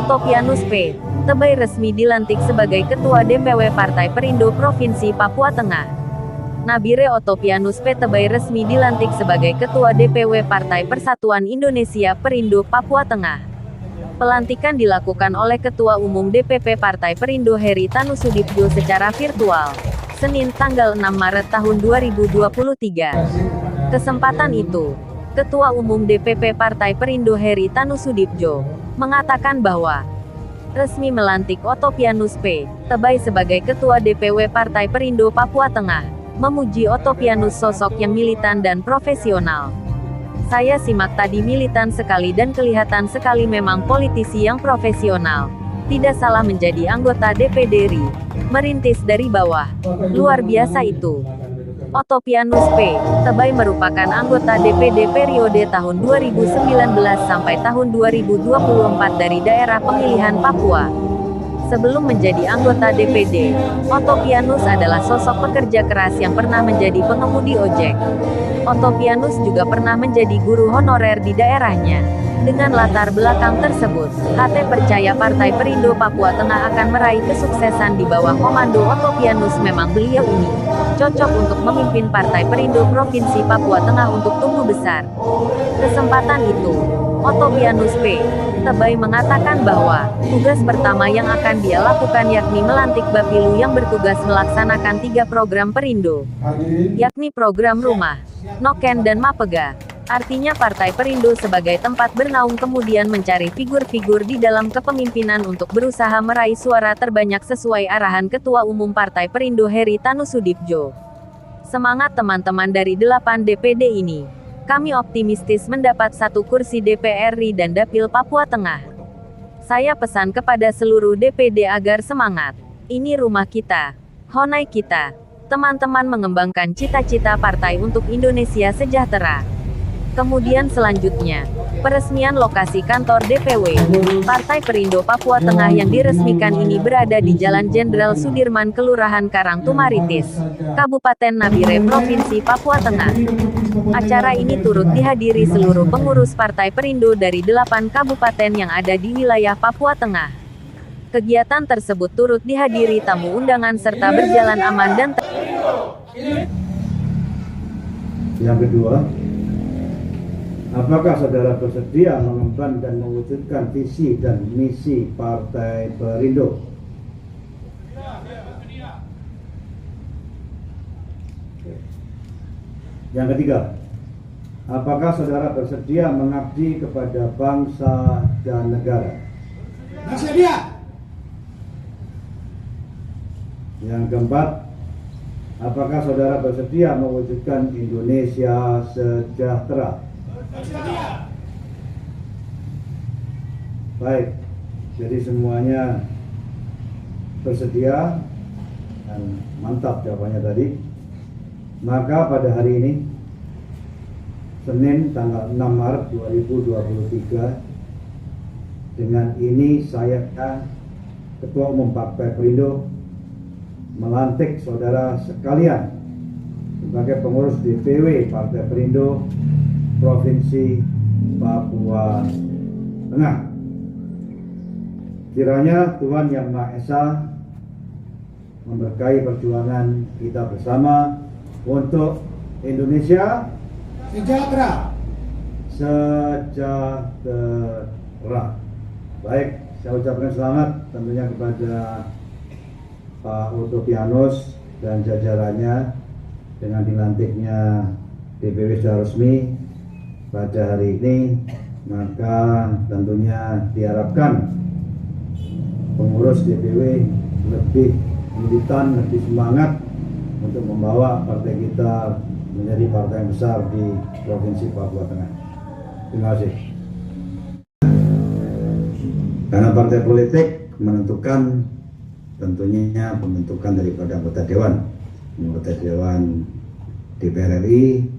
Otopianus P. Tebay resmi dilantik sebagai Ketua DPW Partai Perindo Provinsi Papua Tengah. Nabire Otopianus P. Tebay resmi dilantik sebagai Ketua DPW Partai Persatuan Indonesia Perindo Papua Tengah. Pelantikan dilakukan oleh Ketua Umum DPP Partai Perindo Heri Tanusudibjo secara virtual, Senin tanggal 6 Maret tahun 2023. Kesempatan itu, Ketua Umum DPP Partai Perindo Heri Tanusudibjo mengatakan bahwa resmi melantik Otopianus P. Tebay sebagai Ketua DPW Partai Perindo Papua Tengah, memuji Otopianus sosok yang militan dan profesional. Saya simak tadi militan sekali dan kelihatan sekali memang politisi yang profesional. Tidak salah menjadi anggota DPD RI. Merintis dari bawah. Luar biasa itu. Otopianus P. Tebay merupakan anggota DPD periode tahun 2019 sampai tahun 2024 dari daerah pemilihan Papua. Sebelum menjadi anggota DPD, Otopianus adalah sosok pekerja keras yang pernah menjadi pengemudi ojek. Otopianus juga pernah menjadi guru honorer di daerahnya. Dengan latar belakang tersebut, HT percaya Partai Perindo Papua Tengah akan meraih kesuksesan di bawah komando Otopianus. Memang beliau ini cocok untuk memimpin Partai Perindo Provinsi Papua Tengah untuk tumbuh besar. Kesempatan itu, Otopianus P. Tebay mengatakan bahwa tugas pertama yang akan dia lakukan yakni melantik Bapilu yang bertugas melaksanakan 3 program Perindo, yakni program Rumah, Noken dan Mapega. Artinya Partai Perindo sebagai tempat bernaung kemudian mencari figur-figur di dalam kepemimpinan untuk berusaha meraih suara terbanyak sesuai arahan Ketua Umum Partai Perindo Heri Tanusudibjo. Semangat teman-teman dari 8 DPD ini. Kami optimistis mendapat 1 kursi DPR RI dan Dapil Papua Tengah. Saya pesan kepada seluruh DPD agar semangat. Ini rumah kita. Honai kita. Teman-teman mengembangkan cita-cita partai untuk Indonesia sejahtera. Kemudian selanjutnya, peresmian lokasi kantor DPW Partai Perindo Papua Tengah yang diresmikan ini berada di Jalan Jenderal Sudirman, Kelurahan Karangtumaritis, Kabupaten Nabire, Provinsi Papua Tengah. Acara ini turut dihadiri seluruh pengurus Partai Perindo dari 8 kabupaten yang ada di wilayah Papua Tengah. Kegiatan tersebut turut dihadiri tamu undangan serta berjalan aman dan Yang kedua, apakah saudara bersedia mengemban dan mewujudkan visi dan misi Partai Perindo? Yang ketiga, apakah saudara bersedia mengabdi kepada bangsa dan negara? Bersedia. Yang keempat, apakah saudara bersedia mewujudkan Indonesia sejahtera? Bersedia. Baik, jadi semuanya bersedia dan mantap jawabannya tadi. Maka pada hari ini, Senin tanggal 6 Maret 2023, dengan ini saya Ketua Umum Partai Perindo melantik saudara sekalian sebagai pengurus DPW Partai Perindo Provinsi Papua Tengah. Kiranya Tuhan Yang Maha Esa memberkahi perjuangan kita bersama untuk Indonesia Sejahtera. Baik, saya ucapkan selamat tentunya kepada Pak Otopianus dan jajarannya dengan dilantiknya DPW secara resmi pada hari ini. Maka tentunya diharapkan pengurus DPW lebih militan, lebih semangat untuk membawa partai kita menjadi partai yang besar di Provinsi Papua Tengah. Terima kasih. Karena partai politik menentukan tentunya pembentukan daripada anggota Dewan DPR RI,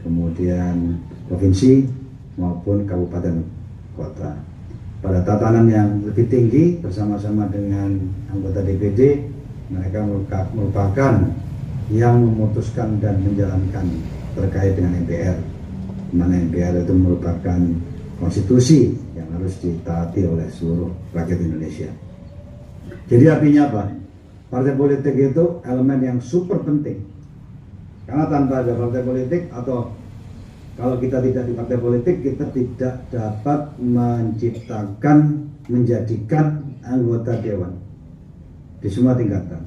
kemudian provinsi maupun kabupaten kota. Pada tatanan yang lebih tinggi bersama-sama dengan anggota DPD, mereka merupakan yang memutuskan dan menjalankan terkait dengan MPR, di mana MPR itu merupakan konstitusi yang harus ditaati oleh seluruh rakyat Indonesia. Jadi artinya apa? Partai politik itu elemen yang super penting. Karena tanpa ada partai politik, atau kalau kita tidak di partai politik, kita tidak dapat menjadikan anggota dewan di semua tingkatan.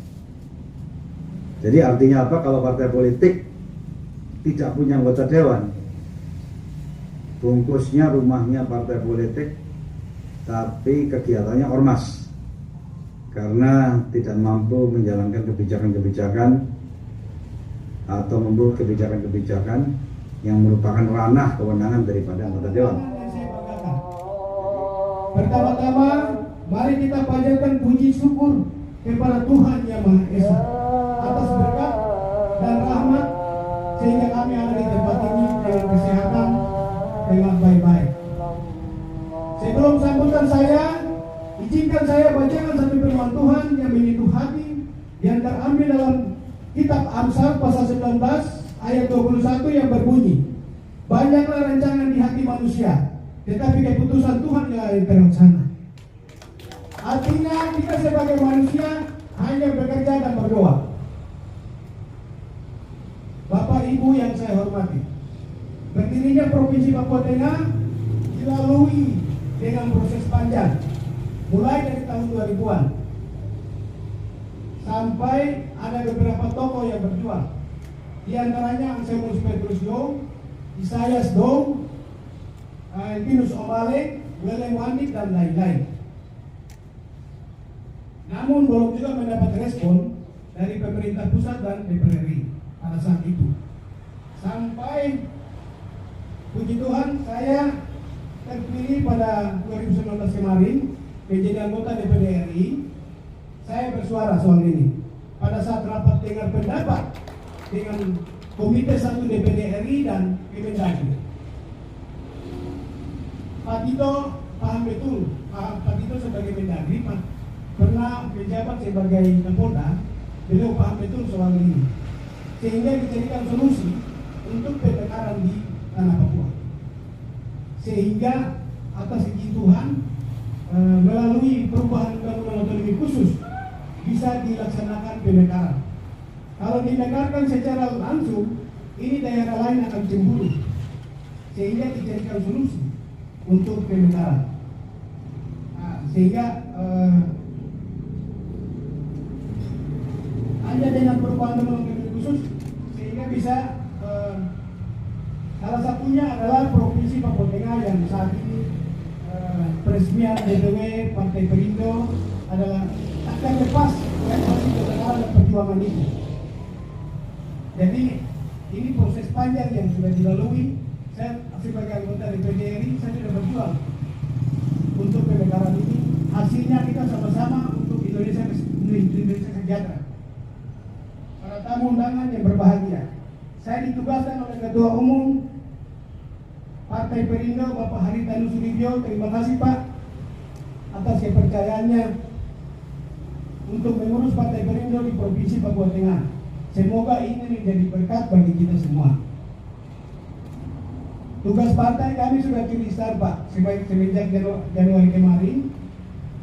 Jadi artinya apa? Kalau partai politik tidak punya anggota dewan, bungkusnya rumahnya partai politik, tapi kegiatannya ormas, karena tidak mampu menjalankan kebijakan-kebijakan atau membuat kebijakan-kebijakan yang merupakan ranah kewenangan daripada anggota dewan. Pertama-tama, mari kita panjatkan puji syukur kepada Tuhan Yang Maha Esa atas berkat dan rahmat sehingga kami ada di tempat ini dengan kesehatan, dengan baik-baik. Sebelum sambutan saya, izinkan saya bacakan satu firman Tuhan yang menyentuh hati yang terambil dalam Kitab Amsal pasal 19 ayat 21 yang berbunyi, banyaklah rancangan di hati manusia, tetapi keputusan Tuhan yang terlaksana. Artinya kita sebagai manusia hanya bekerja dan berdoa. Bapak Ibu yang saya hormati, berdirinya Provinsi Papua Tengah dilalui dengan proses panjang, mulai dari tahun 2000-an sampai ada beberapa tokoh yang berjuang. Di antaranya Ansemus Petrus Dong, Isayas Dong, Pinus Omale, Weleng Wandik, dan lain-lain. Namun belum juga mendapat respon dari pemerintah pusat dan DPR RI pada saat itu. Sampai puji Tuhan saya terpilih pada 2019 kemarin menjadi anggota DPR RI. Saya bersuara soal ini pada saat rapat dengar pendapat dengan Komite 1 DPR RI dan Kemendagri. Pak Tito paham betul, Pak Tito sebagai Mendagri pernah menjabat sebagai Kapolda, beliau paham betul soal ini, sehingga dicarikan solusi untuk PPKR di tanah Papua, sehingga atas izin Tuhan melalui perubahan undang-undang otonomi khusus bisa dilaksanakan PPKR. Kalau dimekarkan secara langsung, ini daerah lain akan cemburu, sehingga dicarikan solusi untuk PPKR. Sehingga hanya dengan perubahan undang-undang khusus, sehingga bisa salah satunya adalah Provinsi Papua Tengah yang saat ini peresmian DPW Partai Perindo adalah akan lepas dari PPKR dan perjuangan itu. Jadi ini proses panjang yang sudah dilalui. Saya sebagai anggota DPR RI, saya sudah berjuang untuk PPKR ini. Hasilnya kita sama-sama untuk Indonesia sejahtera. Para tamu undangan yang berbahagia, saya ditugaskan oleh Ketua Umum Partai Perindo Bapak Haritanu Sudibyo. Terima kasih Pak atas kepercayaannya untuk mengurus Partai Perindo di Provinsi Papua Tengah. Semoga ini menjadi berkat bagi kita semua. Tugas partai kami sudah start Pak, semenjak Januari kemarin.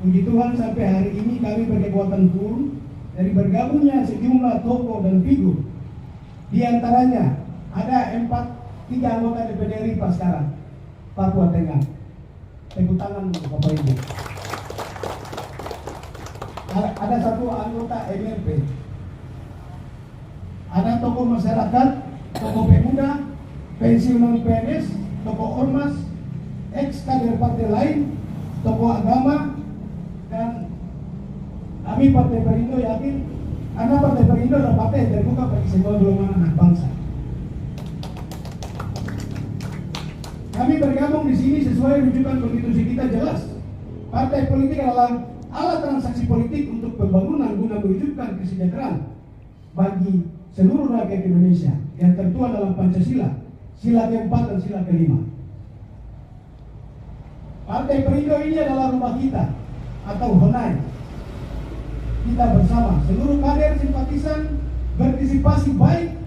Puji Tuhan sampai hari ini kami berkekuatan full dari bergabungnya sejumlah tokoh dan figur. Di antaranya ada 3 anggota DPR RI Pak sekarang, Papua Tengah. Tepuk tangan untuk Bapak Ibu. Ada 1 anggota MRP. Ada tokoh masyarakat, tokoh pemuda, pensiunan PNS, tokoh ormas, ex kader partai lain, tokoh agama, dan kami Partai Perindo yakin karena Partai Perindo adalah partai yang terbuka bagi semua golongan anak bangsa. Kami bergabung di sini sesuai rujukan konstitusi kita jelas. Partai politik adalah alat transaksi politik untuk pembangunan guna mewujudkan kesejahteraan bagi seluruh rakyat Indonesia yang tertuang dalam Pancasila, sila keempat dan sila kelima. Partai Perindo ini adalah rumah kita atau Honai. Kita bersama seluruh kader simpatisan berpartisipasi baik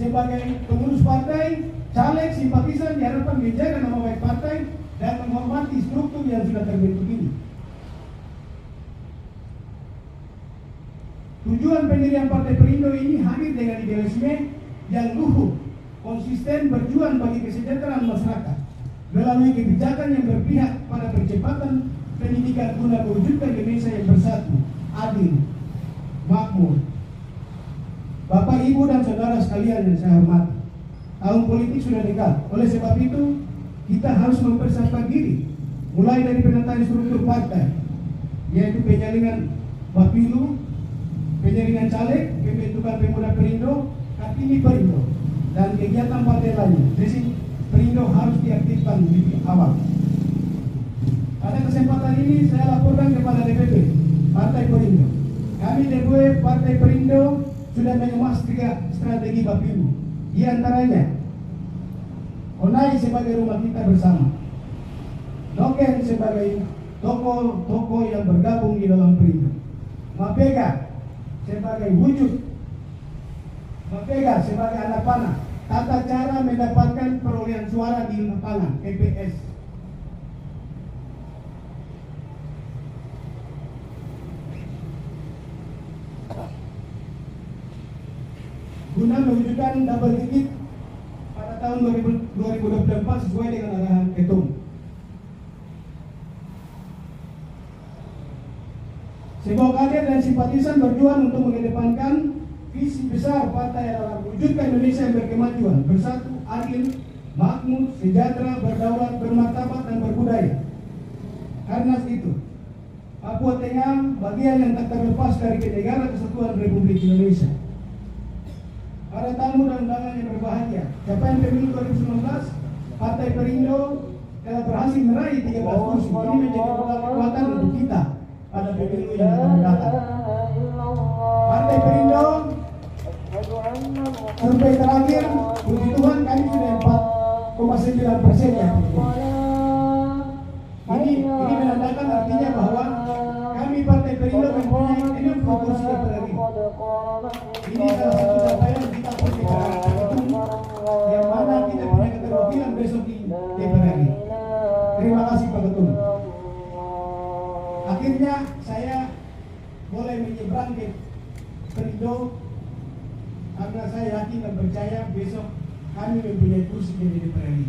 sebagai pengurus partai, caleg simpatisan diharapkan menjaga nama baik partai dan menghormati menghormati struktur yang sudah terbentuk ini. Tujuan pendirian Partai Perindo ini hadir dengan idealisme yang luhur, konsisten berjuang bagi kesejahteraan masyarakat melalui kebijakan yang berpihak pada percepatan pendidikan guna mewujudkan Indonesia yang bersatu, adil, makmur. Bapak, Ibu, dan saudara sekalian yang saya hormati, tahun politik sudah dekat. Oleh sebab itu, kita harus mempersiapkan diri, mulai dari penataan struktur partai, yaitu penjaringan Bapilu, penjaringan caleg, pembentukan Pemuda Perindo, Kartini Perindo, dan kegiatan partai lainnya. Jadi Perindo harus diaktifkan di awal. Pada kesempatan ini saya laporkan kepada DPP Partai Perindo. Kami DPP Partai Perindo sudah mengemas 3 strategi Bapilu. Di antaranya, Onai sebagai rumah kita bersama, Noken sebagai tokoh-tokoh yang bergabung di dalam Perindo, Mapega sebagai wujud, Mapega sebagai anak panah, tata cara mendapatkan perolehan suara di lapangan TPS. Guna mewujudkan double digit pada tahun 2024 sesuai dengan arahan Ketum. Semua kader dan simpatisan berjuang untuk mengedepankan visi besar partai dalam mewujudkan Indonesia yang berkemajuan, bersatu, adil, makmur, sejahtera, berdaulat, bermartabat, dan berbudaya. Karena itu, Papua Tengah bagian yang tak terlepas dari Negara Kesatuan Republik Indonesia. Para tamu dan undangan yang berbahagia, capaian pemilu 2019, Partai Perindo telah berhasil meraih 13 kursi. Ini menjadi kekuatan untuk kita pada pemilu yang akan datang. Partai Perindo, survei terakhir, puji Tuhan kami sudah 4,9% ya. Ini menandakan artinya bahwa kami Partai Perindo mempunyai 60 kursi DPR RI. Ini salah satu capaian kita persiapan yang mana kita punya keterwakilan besok di DPR RI. Terima kasih Pak Ketum. Akhirnya saya boleh menyeberang ke Perindo karena saya yakin dan percaya besok kami mempunyai kursi di DPR RI.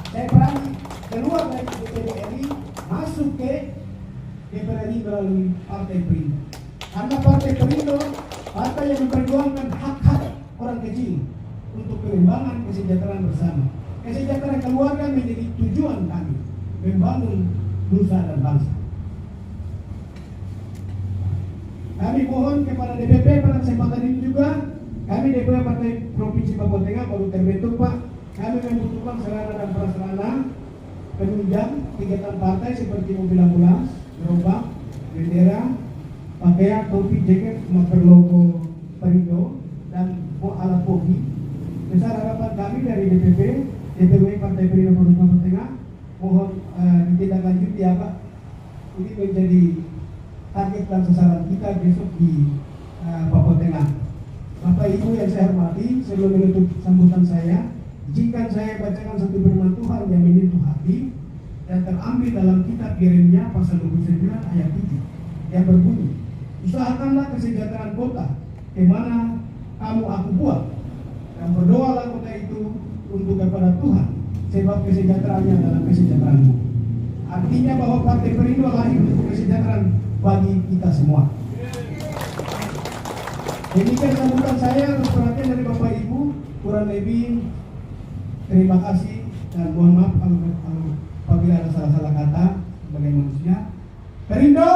Saya berani keluar dari DPR RI masuk ke DPR RI melalui Partai Perindo. Karena Partai Perindo partai yang memperjuangkan hak-hak orang kecil untuk pengembangan kesejahteraan bersama. Kesejahteraan keluarga menjadi tujuan kami membangun nusa dan bangsa. Kami mohon kepada DPP pada kesempatan ini juga, kami DPP Partai Provinsi Papua Tengah baru terbentuk Pak. Kami membutuhkan sarana dan prasarana penunjang kegiatan partai seperti mobil ambulans, gerobak, bendera, pakaian, topi, jaket, masker logo Perindo, dan alat kopi. Besar harapan kami dari DPP Partai Perindo Provinsi Papua Tengah, mohon ditindaklanjuti ya Pak. Ini menjadi target dan sasaran kita besok di Papua Tengah. Bapak Ibu yang saya hormati, sebelum menutup sambutan saya, izinkan saya bacakan satu firman Tuhan yang menyentuh hati dan terambil dalam kitab Yeremia pasal 29 ayat 7 yang berbunyi, usahakanlah kesejahteraan kota kemana kamu aku buat, dan berdoalah kota itu untuk kepada Tuhan, sebab kesejahteraannya adalah kesejahteraanmu. Artinya bahwa Partai Perindo lahir untuk kesejahteraan bagi kita semua. Demikian sambutan saya, atas perhatian dari Bapak Ibu. Kurang lebih terima kasih dan mohon maaf kalau apabila ada salah-salah kata sebagai manusia. Perindo